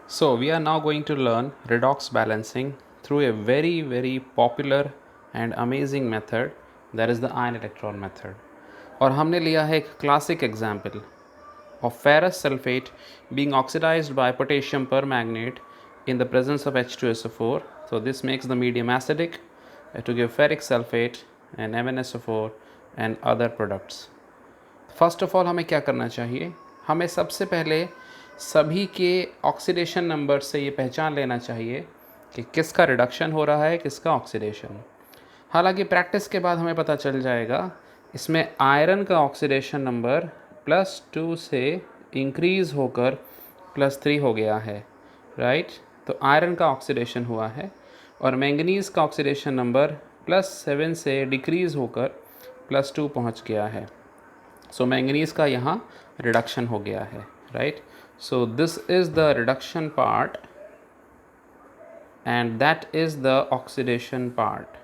So we are now going to learn redox balancing through a very popular and amazing method, that is the ion electron method. और हमने लिया है एक classic example of ferrous sulfate being oxidized by potassium permanganate in the presence of H2SO4. So this makes the medium acidic to give ferric sulfate and MnSO4 and other products. First of all हमें क्या करना चाहिए, हमें सबसे पहले सभी के oxidation number से ये पहचान लेना चाहिए कि किसका रिडक्शन हो रहा है, किसका ऑक्सीडेशन। हालांकि प्रैक्टिस के बाद हमें पता चल जाएगा इसमें आयरन का ऑक्सीडेशन नंबर +2 से इंक्रीज़ होकर +3 हो गया है, राइट। तो आयरन का ऑक्सीडेशन हुआ है और मैंगनीज़ का ऑक्सीडेशन नंबर +7 से डिक्रीज़ होकर +2 पहुंच गया है। सो मैंगनीज़ का यहाँ रिडक्शन हो गया है, right. So this is the reduction part and that is the oxidation part.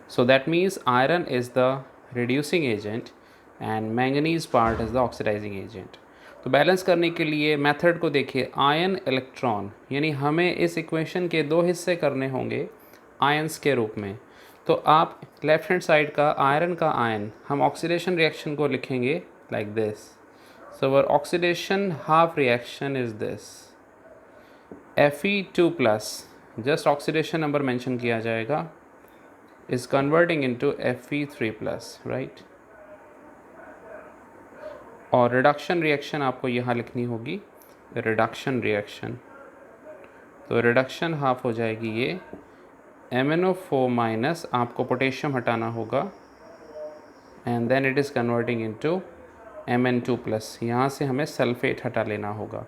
So that means iron is the reducing agent and manganese part is the oxidizing agent. तो बैलेंस करने के लिए method को देखिए, ion electron, यानी हमें इस equation के दो हिस्से करने होंगे आयंस के रूप में। तो आप लेफ्ट हैंड साइड का आयरन का आयन, हम ऑक्सीडेशन रिएक्शन को लिखेंगे like this. So our oxidation half reaction is this, Fe2+, just oxidation number mention किया जाएगा, is converting into Fe3+, right. और रिडक्शन रिएक्शन आपको यहाँ लिखनी होगी, रिडक्शन रिएक्शन। तो रिडक्शन हाफ हो जाएगी ये MnO4- आपको पोटेशियम हटाना होगा and then it is converting into Mn2+, यहाँ से हमें सल्फेट हटा लेना होगा।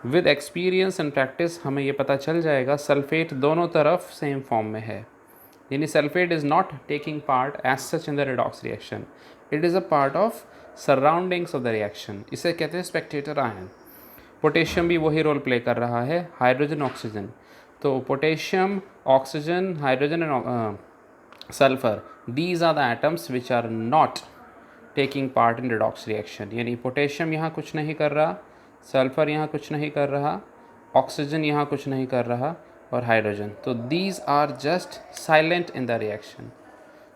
विद एक्सपीरियंस एंड प्रैक्टिस हमें ये पता चल जाएगा सल्फेट दोनों तरफ सेम फॉर्म में है, यानी sulphate is not taking part as such in the redox reaction, it is a part of surroundings of the reaction. इसे कहते हैं स्पेक्टेटर आयन। पोटेशियम भी वही रोल प्ले कर रहा है, हाइड्रोजन ऑक्सीजन। तो potassium, oxygen, hydrogen and sulphur, these are the atoms which are not taking part in redox reaction. यानी पोटेशियम यहाँ कुछ नहीं कर रहा, सल्फर यहाँ कुछ नहीं कर रहा, ऑक्सीजन यहाँ कुछ नहीं कर रहा और हाइड्रोजन, तो these are just silent in the reaction.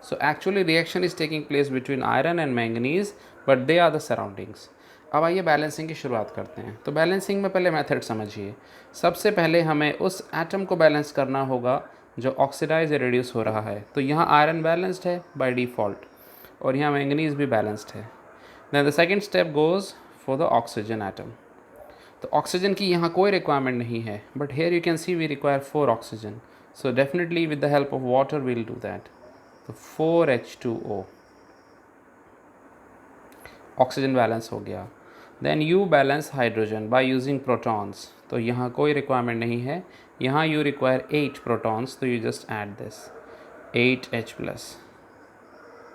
So actually reaction is taking place between iron and manganese, but they are the surroundings. अब आइए बैलेंसिंग की शुरुआत करते हैं। तो बैलेंसिंग में पहले मेथड समझिए। सबसे पहले हमें उस एटम को बैलेंस करना होगा जो ऑक्सीडाइज या रिड्यूस हो रहा है। तो यहाँ आयरन बैलेंस्ड है बाय डिफ़ॉल्ट और यहाँ मैंगनीज भी बैलेंस्ड है। Then the second step goes for the oxygen atom. तो ऑक्सीजन की यहाँ कोई रिक्वायरमेंट नहीं है, but here you can see we require 4 oxygen. So definitely with the help of water we'll do that. तो 4H2O, oxygen balance हो गया। Then you balance hydrogen by using protons. तो यहाँ कोई रिक्वायरमेंट नहीं है, यहाँ यू रिक्वायर 8 प्रोटॉन्स, तो you just add this 8H+,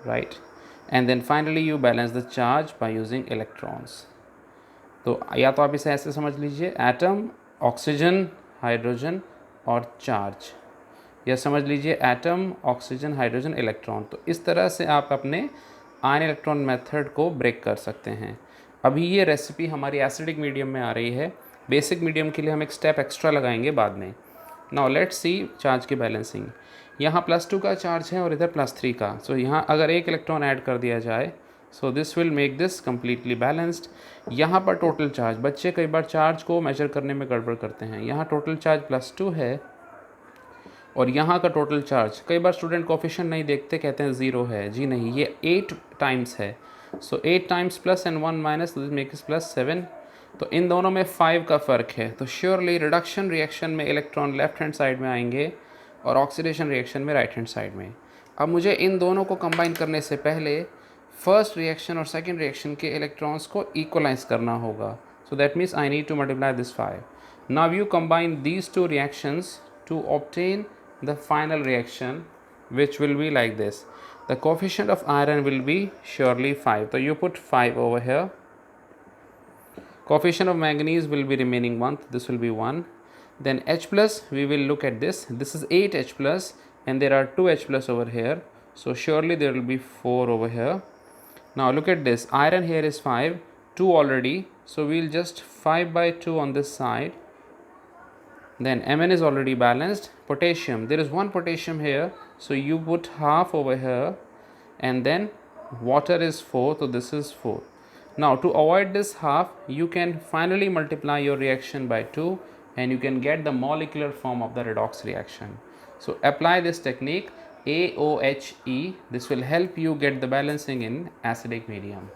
right. And then finally you balance the charge by using electrons. तो या तो आप इसे ऐसे समझ लीजिए, एटम, ऑक्सीजन, हाइड्रोजन और चार्ज, या समझ लीजिए एटम, ऑक्सीजन, हाइड्रोजन, इलेक्ट्रॉन। तो इस तरह से आप अपने आयन इलेक्ट्रॉन मेथड को ब्रेक कर सकते हैं। अभी ये रेसिपी हमारी एसिडिक मीडियम में आ रही है, बेसिक मीडियम के लिए हम एक स्टेप एक्स्ट्रा लगाएंगे बाद में। नाउ लेट्स सी चार्ज की बैलेंसिंग। यहाँ +2 का चार्ज है और इधर +3 का। सो यहाँ अगर एक इलेक्ट्रॉन ऐड कर दिया जाए, so this will make this completely balanced. यहाँ पर टोटल चार्ज, बच्चे कई बार चार्ज को मेजर करने में गड़बड़ करते हैं। यहाँ टोटल चार्ज +2 है और यहाँ का टोटल चार्ज, कई बार स्टूडेंट कोफिशिएंट नहीं देखते, कहते हैं 0 है। जी नहीं, ये 8 टाइम्स है। सो 8 times plus and 1 minus, this makes +7। तो इन दोनों में 5 का फ़र्क है। तो श्योरली रिडक्शन रिएक्शन में इलेक्ट्रॉन लेफ्ट हैंड साइड में आएंगे और ऑक्सीडेशन रिएक्शन में राइट हैंड साइड में। अब मुझे इन दोनों को कंबाइन करने से पहले फर्स्ट रिएक्शन और सेकेंड रिएक्शन के इलेक्ट्रॉन्स को इक्वलाइज करना होगा। So that means I need to multiply this 5. Now you combine these two reactions to obtain the final reaction, which will be like this. The coefficient of iron will be surely 5, so you put 5 over here. Coefficient of manganese will be remaining 1, this will be 1. Then H plus, we will look at this. This is 8H plus and there are 2H plus over here, so surely there will be 4 over here. Now look at this, iron here is 5, 2 already, so we'll just 5 by 2 on this side. Then Mn is already balanced. Potassium, there is one potassium here, so you put half over here, and then water is 4, so this is 4. Now to avoid this half, you can finally multiply your reaction by 2 and you can get the molecular form of the redox reaction. So apply this technique AOHE. This will help you get the balancing in acidic medium.